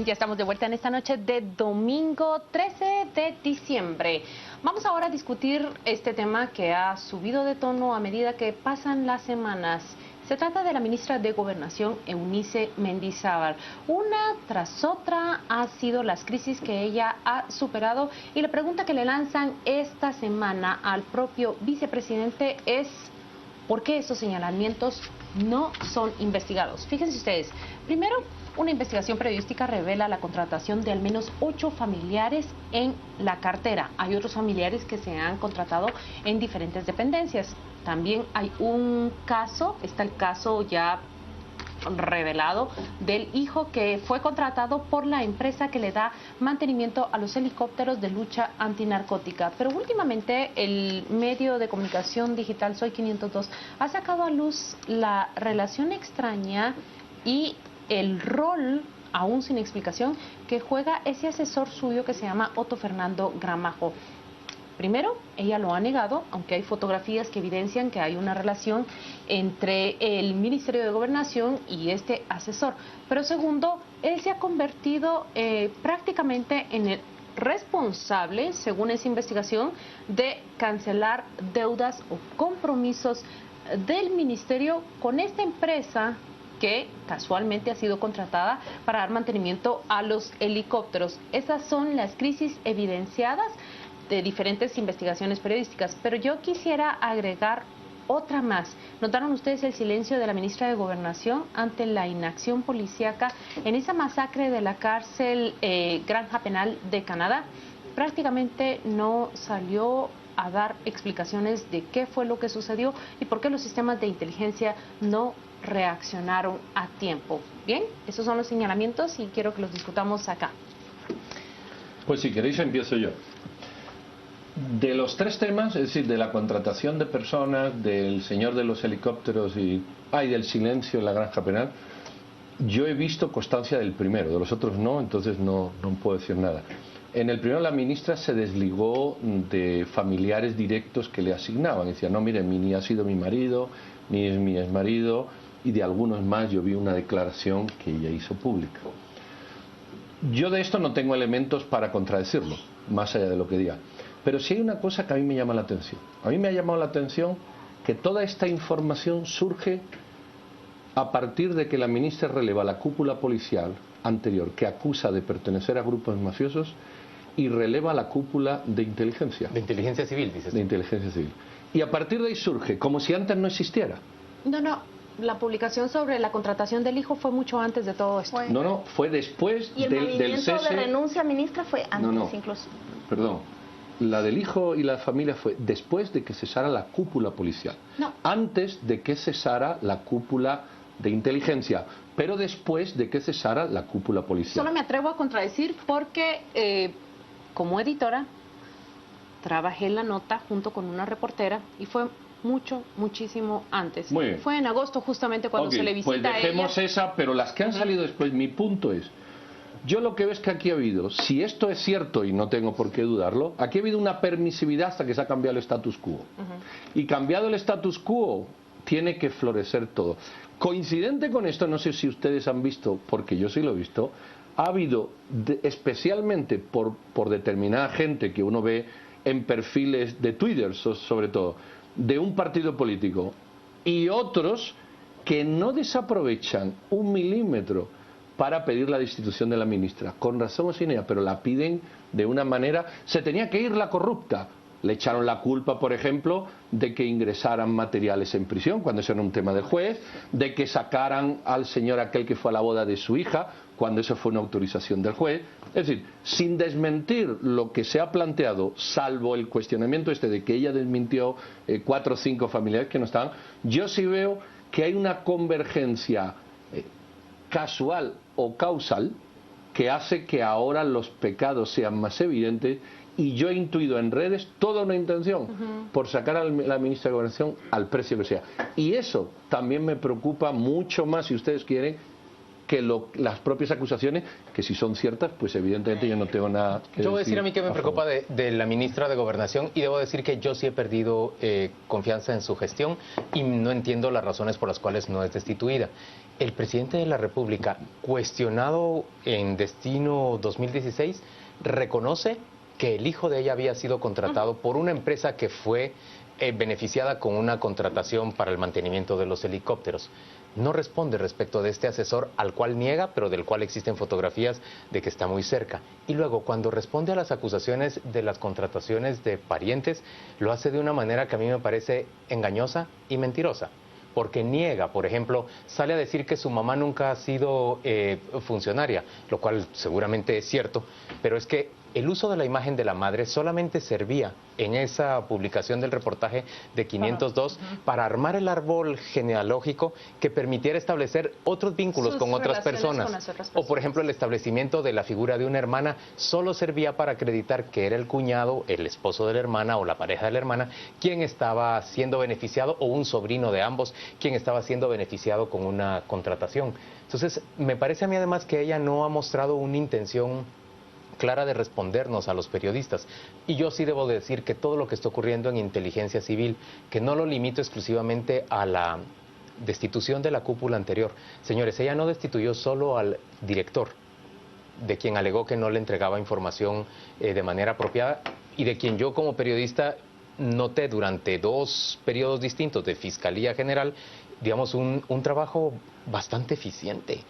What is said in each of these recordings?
Ya estamos de vuelta en esta noche de domingo 13 de diciembre. Vamos ahora a discutir este tema que ha subido de tono a medida que pasan las semanas. Se trata de la ministra de Gobernación, Eunice Mendizábal. Una tras otra ha sido las crisis que ella ha superado, y la pregunta que le lanzan esta semana al propio vicepresidente es: ¿por qué esos señalamientos no son investigados? Fíjense ustedes, primero, una investigación periodística revela la contratación de al menos 8 familiares en la cartera. Hay otros familiares que se han contratado en diferentes dependencias. También hay un caso, está el caso ya revelado del hijo que fue contratado por la empresa que le da mantenimiento a los helicópteros de lucha antinarcótica. Pero últimamente el medio de comunicación digital Soy 502 ha sacado a luz la relación extraña y el rol, aún sin explicación, que juega ese asesor suyo que se llama Otto Fernando Gramajo. Primero, ella lo ha negado, aunque hay fotografías que evidencian que hay una relación entre el Ministerio de Gobernación y este asesor. Pero segundo, él se ha convertido prácticamente en el responsable, según esa investigación, de cancelar deudas o compromisos del ministerio con esta empresa que casualmente ha sido contratada para dar mantenimiento a los helicópteros. Esas son las crisis evidenciadas de diferentes investigaciones periodísticas, pero yo quisiera agregar otra más. ¿Notaron ustedes el silencio de la ministra de Gobernación ante la inacción policíaca en esa masacre de la cárcel Granja Penal de Canadá? Prácticamente no salió a dar explicaciones de qué fue lo que sucedió y por qué los sistemas de inteligencia no reaccionaron a tiempo. Bien, esos son los señalamientos y quiero que los discutamos acá. Pues si queréis empiezo yo. De los tres temas, es decir, de la contratación de personas, del señor de los helicópteros y del silencio en la Granja Penal, yo he visto constancia del primero, de los otros no, entonces no puedo decir nada. En el primero la ministra se desligó de familiares directos que le asignaban. Decía, no, mire, ni ha sido mi marido, ni es mi exmarido, y de algunos más yo vi una declaración que ella hizo pública. Yo de esto no tengo elementos para contradecirlo, más allá de lo que diga. Pero sí hay una cosa que a mí me llama la atención. A mí me ha llamado la atención que toda esta información surge a partir de que la ministra releva la cúpula policial anterior que acusa de pertenecer a grupos mafiosos y releva la cúpula de inteligencia. De inteligencia civil, dices. De inteligencia civil. Y a partir de ahí surge, como si antes no existiera. No, la publicación sobre la contratación del hijo fue mucho antes de todo esto. No, fue después del cese. Y el movimiento de renuncia, ministra, fue antes incluso. Perdón. La del hijo y la familia fue después de que cesara la cúpula policial. No. Antes de que cesara la cúpula de inteligencia, pero después de que cesara la cúpula policial. Solo me atrevo a contradecir porque como editora trabajé en la nota junto con una reportera y fue muchísimo antes. Muy bien. Fue en agosto justamente cuando se le visita pues dejemos a ella. esa, pero las que han salido después, mi punto es, yo lo que veo es que aquí ha habido, si esto es cierto y no tengo por qué dudarlo, aquí ha habido una permisividad hasta que se ha cambiado el status quo. Y cambiado el status quo, tiene que florecer todo. Coincidente con esto, no sé si ustedes han visto, porque yo sí lo he visto, ha habido, especialmente por determinada gente que uno ve en perfiles de Twitter, sobre todo, de un partido político, y otros que no desaprovechan un milímetro para pedir la destitución de la ministra, con razón o sin ella, pero la piden de una manera. Se tenía que ir la corrupta. Le echaron la culpa, por ejemplo, de que ingresaran materiales en prisión, cuando eso era un tema del juez, de que sacaran al señor aquel que fue a la boda de su hija, cuando eso fue una autorización del juez. Es decir, sin desmentir lo que se ha planteado, salvo el cuestionamiento de que ella desmintió 4 o 5 familiares que no estaban, yo sí veo que hay una convergencia casual o causal que hace que ahora los pecados sean más evidentes, y yo he intuido en redes toda una intención por sacar a la ministra de Gobernación al precio que sea. Y eso también me preocupa mucho más, si ustedes quieren, que las propias acusaciones, que si son ciertas, pues evidentemente yo no tengo nada que decir. Yo voy a decir a mí que me preocupa de la ministra de Gobernación, y debo decir que yo sí he perdido confianza en su gestión y no entiendo las razones por las cuales no es destituida. el presidente de la República, cuestionado en Destino 2016, reconoce que el hijo de ella había sido contratado por una empresa que fue beneficiada con una contratación para el mantenimiento de los helicópteros. No responde respecto de este asesor, al cual niega, pero del cual existen fotografías de que está muy cerca. Y luego, cuando responde a las acusaciones de las contrataciones de parientes, lo hace de una manera que a mí me parece engañosa y mentirosa. Porque niega, por ejemplo, sale a decir que su mamá nunca ha sido funcionaria, lo cual seguramente es cierto, pero es que el uso de la imagen de la madre solamente servía en esa publicación del reportaje de 502 para armar el árbol genealógico que permitiera establecer otros vínculos con otras personas. O, por ejemplo, el establecimiento de la figura de una hermana solo servía para acreditar que era el cuñado, el esposo de la hermana o la pareja de la hermana quien estaba siendo beneficiado, o un sobrino de ambos quien estaba siendo beneficiado con una contratación. Entonces, me parece a mí además que ella no ha mostrado una intención clara de respondernos a los periodistas. Y yo sí debo decir que todo lo que está ocurriendo en inteligencia civil, que no lo limito exclusivamente a la destitución de la cúpula anterior. Señores, ella no destituyó solo al director, de quien alegó que no le entregaba información de manera apropiada, y de quien yo como periodista noté durante 2 periodos distintos de Fiscalía General, digamos, un trabajo bastante eficiente.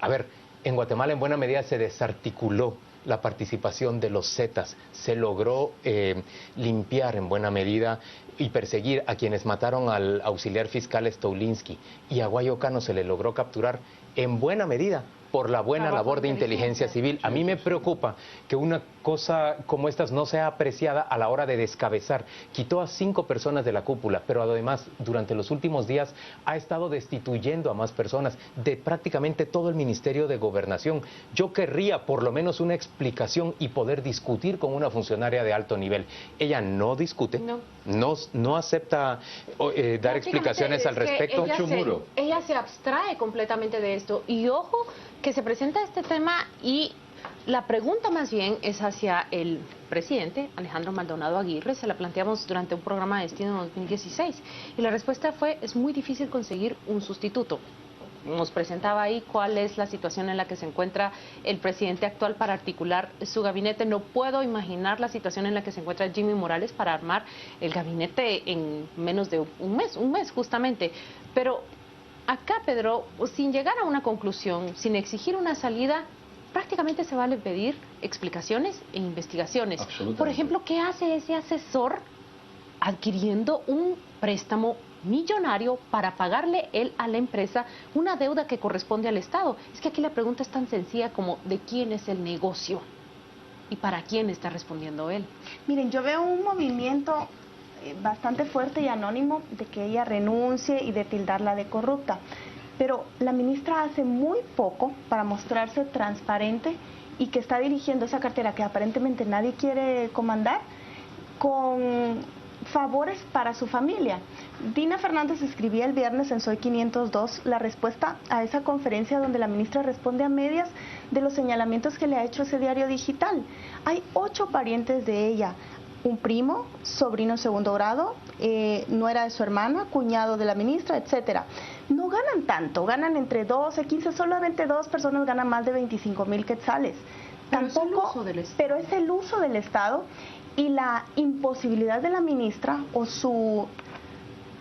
A ver, en Guatemala en buena medida se desarticuló la participación de los Zetas, se logró limpiar en buena medida y perseguir a quienes mataron al auxiliar fiscal Staulinski, y a Guayo Cano se le logró capturar en buena medida por la buena labor de inteligencia civil. A mí me preocupa que una cosa como estas no sea apreciada a la hora de descabezar. Quitó a 5 personas de la cúpula, pero además durante los últimos días ha estado destituyendo a más personas de prácticamente todo el Ministerio de Gobernación. Yo querría por lo menos una explicación y poder discutir con una funcionaria de alto nivel. Ella no discute, no acepta dar explicaciones al respecto. Ella se abstrae completamente de esto, y ojo que se presenta este tema, y la pregunta más bien es hacia el presidente Alejandro Maldonado Aguirre. Se la planteamos durante un programa de Destino 2016 y la respuesta fue: es muy difícil conseguir un sustituto. Nos presentaba ahí cuál es la situación en la que se encuentra el presidente actual para articular su gabinete. No puedo imaginar la situación en la que se encuentra Jimmy Morales para armar el gabinete en menos de un mes justamente. Pero acá, Pedro, sin llegar a una conclusión, sin exigir una salida, prácticamente se vale pedir explicaciones e investigaciones. Por ejemplo, ¿qué hace ese asesor adquiriendo un préstamo millonario para pagarle él a la empresa una deuda que corresponde al Estado? Es que aquí la pregunta es tan sencilla como: ¿de quién es el negocio? ¿Y para quién está respondiendo él? Miren, yo veo un movimiento bastante fuerte y anónimo de que ella renuncie y de tildarla de corrupta. Pero la ministra hace muy poco para mostrarse transparente y que está dirigiendo esa cartera que aparentemente nadie quiere comandar con favores para su familia. Dina Fernández escribía el viernes en Soy 502 la respuesta a esa conferencia donde la ministra responde a medias de los señalamientos que le ha hecho ese diario digital. Hay 8 parientes de ella: un primo, sobrino en 2º grado, nuera de su hermana, cuñado de la ministra, etcétera. No ganan tanto, ganan entre 12, 15, solamente 2 personas ganan más de 25,000 quetzales. Pero es el uso del Estado y la imposibilidad de la ministra o su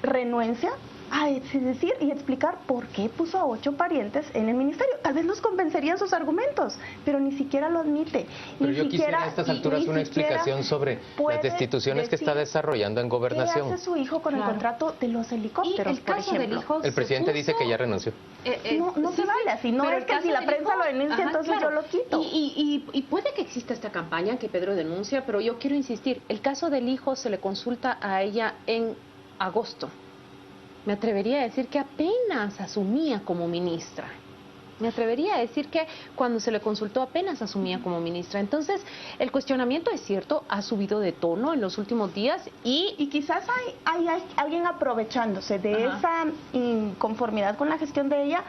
renuencia a decir y explicar por qué puso a 8 parientes en el ministerio. Tal vez nos convencerían sus argumentos, pero ni siquiera lo admite. Pero yo quisiera a estas alturas una explicación sobre las destituciones que está desarrollando en Gobernación. ¿Qué hace su hijo con el contrato de los helicópteros, por ejemplo? El presidente dice que ya renunció. No se vale así, no es que si la prensa lo denuncia, entonces yo lo quito. Y puede que exista esta campaña que Pedro denuncia, pero yo quiero insistir, el caso del hijo se le consulta a ella en agosto. Me atrevería a decir que apenas asumía como ministra. Me atrevería a decir que cuando se le consultó apenas asumía como ministra. Entonces, el cuestionamiento es cierto, ha subido de tono en los últimos días y quizás hay alguien aprovechándose de esa inconformidad con la gestión de ella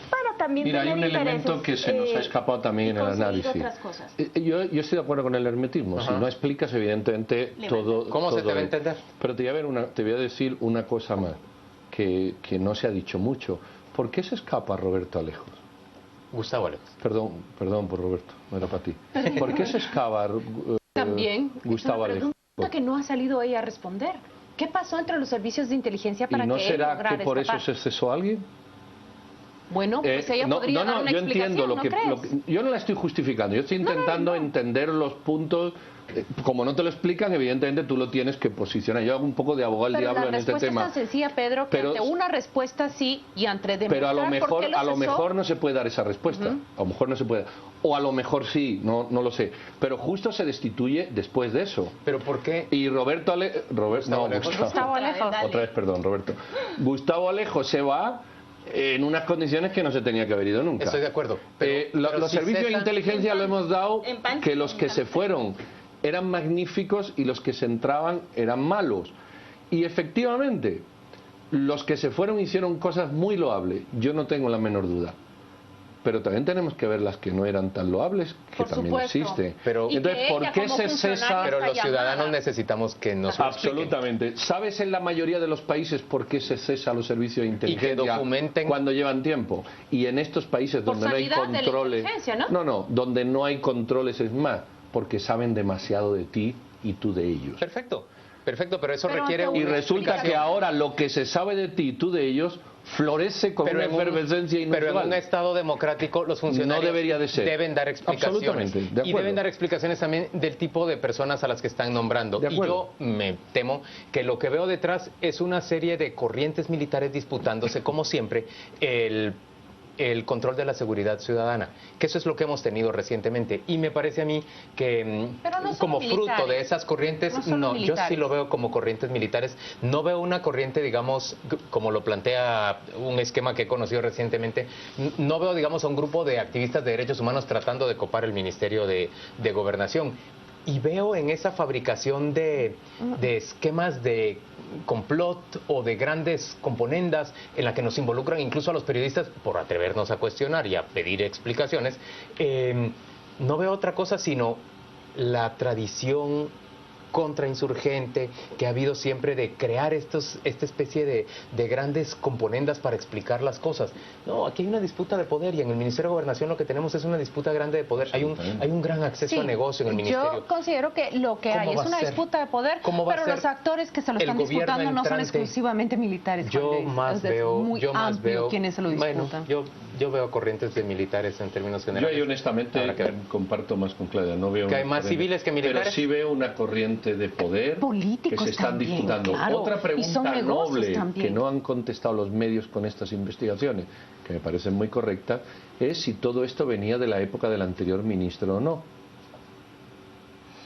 para también tener intereses. Hay un elemento que se nos ha escapado también en el análisis. Yo estoy de acuerdo con el hermetismo. Si no explicas, evidentemente, todo... ¿Cómo se te va a entender? Pero te voy a decir una cosa más que no se ha dicho mucho. ¿por qué se escapa Roberto Alejos? Gustavo Alejos. Perdón por Roberto, no era para ti. ¿Por qué se escapa También Gustavo es una Alejos? pregunta que no ha salido ella a responder. ¿Qué pasó entre los servicios de inteligencia para ¿Y no que él será lograra que por escapar? eso se cesó a alguien? Bueno, pues ella podría dar una yo explicación, entiendo ¿no crees? yo no la estoy justificando, yo estoy intentando entender los puntos. Como no te lo explican, evidentemente tú lo tienes que posicionar. Yo hago un poco de abogado del diablo en este tema. Pero la respuesta es tan sencilla, Pedro, que ante una respuesta sí y ante demostrar pero a lo cesó, mejor no se puede dar esa respuesta. A lo mejor no se puede. O a lo mejor sí, no lo sé. Pero justo se destituye después de eso. ¿Pero por qué? Y Gustavo Alejo. Otra vez, perdón, Roberto. Gustavo Alejo se va en unas condiciones que no se tenía que haber ido nunca. Estoy de acuerdo. Los servicios de inteligencia lo hemos dado que los que se fueron eran magníficos y los que se entraban eran malos. Y efectivamente, los que se fueron hicieron cosas muy loables, yo no tengo la menor duda. Pero también tenemos que ver las que no eran tan loables, que también existen. Pero, entonces, ¿por qué se cesa? Pero los ciudadanos necesitamos que nos lo Absolutamente. ¿Sabes en la mayoría de los países por qué se cesa los servicios de inteligencia y que documenten cuando llevan tiempo? Y en estos países donde no hay controles, donde no hay controles es más, porque saben demasiado de ti y tú de ellos. Perfecto, pero eso requiere y resulta que ahora lo que se sabe de ti y tú de ellos florece con una efervescencia inusual. Pero en un Estado democrático los funcionarios no debería de ser. Deben dar explicaciones. Absolutamente, de acuerdo. Y deben dar explicaciones también del tipo de personas a las que están nombrando. Y yo me temo que lo que veo detrás es una serie de corrientes militares disputándose, como siempre, el control de la seguridad ciudadana, que eso es lo que hemos tenido recientemente. Y me parece a mí que como fruto de esas corrientes, yo sí lo veo como corrientes militares. No veo una corriente, digamos, como lo plantea un esquema que he conocido recientemente, no veo, digamos, a un grupo de activistas de derechos humanos tratando de copar el Ministerio de Gobernación. Y veo en esa fabricación de esquemas de complot o de grandes componendas en la que nos involucran incluso a los periodistas por atrevernos a cuestionar y a pedir explicaciones, no veo otra cosa sino la tradición contrainsurgente que ha habido siempre de crear esta especie de grandes componendas para explicar las cosas. No, aquí hay una disputa de poder y en el Ministerio de Gobernación lo que tenemos es una disputa grande de poder. Hay un gran acceso a negocio en el Ministerio. Yo considero que lo que hay es una disputa de poder, pero los actores que se lo están disputando no son exclusivamente militares. Yo más veo quienes se lo disputan. Bueno, yo veo corrientes de militares en términos generales. Yo honestamente comparto más con Claudia. No veo que hay más civiles que militares. Pero sí veo una corriente de poder políticos que se están también, disputando. Claro. Otra pregunta noble también, que no han contestado los medios con estas investigaciones, que me parecen muy correctas, es si todo esto venía de la época del anterior ministro o no.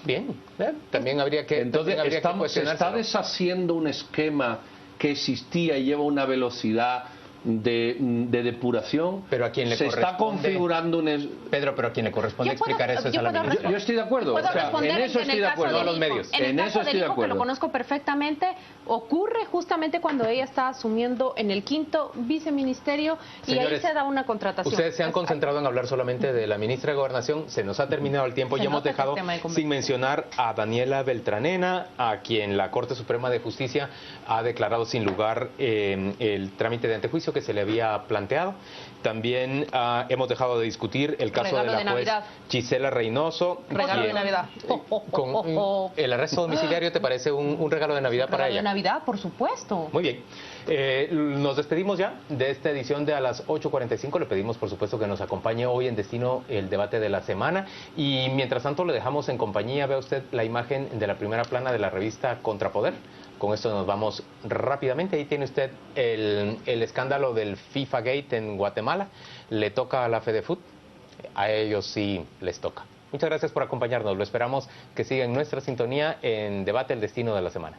Bien, también habría que se está deshaciendo un esquema que existía y lleva una velocidad de depuración, pero a quien le está configurando Pedro, pero a quien le corresponde explicar eso es a la ministra. Yo estoy de acuerdo, en eso estoy de acuerdo. A los medios. En el caso del hijo, que lo conozco perfectamente, ocurre justamente cuando ella está asumiendo en el 5º viceministerio. Señores, y ahí se da una contratación. Ustedes se han concentrado en hablar solamente de la ministra de Gobernación, se nos ha terminado el tiempo y hemos dejado sin mencionar a Daniela Beltranena, a quien la Corte Suprema de Justicia ha declarado sin lugar el trámite de antejuicio que se le había planteado. También hemos dejado de discutir el caso de la juez Gisela Reynoso. Regalo de Navidad. Con el arresto domiciliario, ¿te parece un regalo de Navidad para ella? De Navidad, por supuesto. Muy bien. Nos despedimos ya de esta edición de a las 8:45. Le pedimos, por supuesto, que nos acompañe hoy en Destino el debate de la semana. Y mientras tanto, le dejamos en compañía. Vea usted la imagen de la primera plana de la revista Contrapoder. Con esto nos vamos rápidamente. Ahí tiene usted el escándalo del FIFA Gate en Guatemala. Le toca a la FEDEFUT. A ellos sí les toca. Muchas gracias por acompañarnos. Lo esperamos que siga en nuestra sintonía en Debate el Destino de la Semana.